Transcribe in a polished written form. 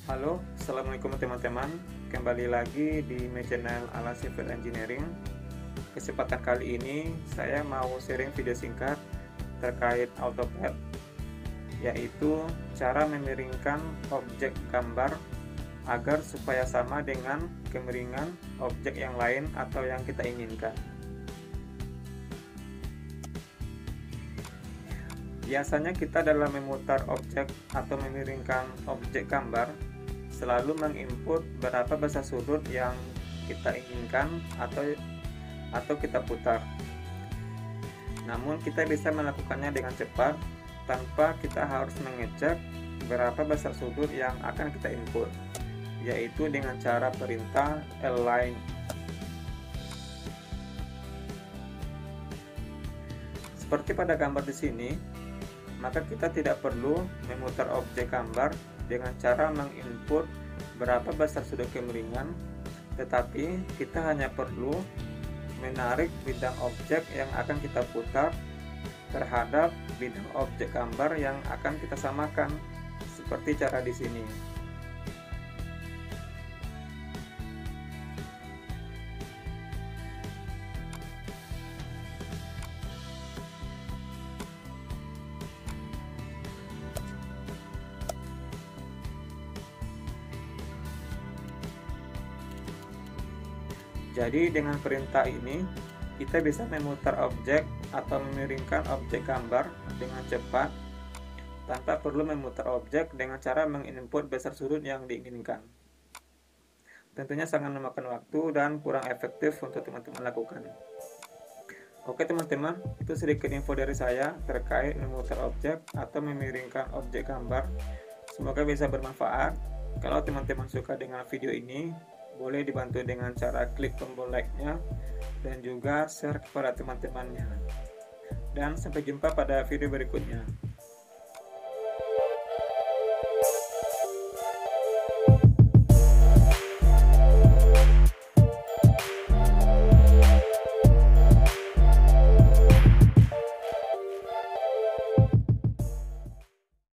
Halo, assalamualaikum teman-teman. Kembali lagi di my channel ala Civil Engineering. Kesempatan kali ini saya mau sharing video singkat terkait AutoCAD, yaitu cara memiringkan objek gambar agar supaya sama dengan kemiringan objek yang lain atau yang kita inginkan. Biasanya kita dalam memutar objek atau memiringkan objek gambar selalu menginput berapa besar sudut yang kita inginkan atau kita putar. Namun kita bisa melakukannya dengan cepat tanpa kita harus mengecek berapa besar sudut yang akan kita input, yaitu dengan cara perintah align. Seperti pada gambar di sini, maka kita tidak perlu memutar objek gambar dengan cara menginput berapa besar sudut kemiringan, tetapi kita hanya perlu menarik bidang objek yang akan kita putar terhadap bidang objek gambar yang akan kita samakan, seperti cara di sini. Jadi dengan perintah ini kita bisa memutar objek atau memiringkan objek gambar dengan cepat tanpa perlu memutar objek dengan cara menginput besar sudut yang diinginkan. Tentunya sangat memakan waktu dan kurang efektif untuk teman-teman lakukan. Oke teman-teman, itu sedikit info dari saya terkait memutar objek atau memiringkan objek gambar. Semoga bisa bermanfaat. Kalau teman-teman suka dengan video ini, boleh dibantu dengan cara klik tombol like-nya dan juga share kepada teman-temannya. Dan sampai jumpa pada video berikutnya.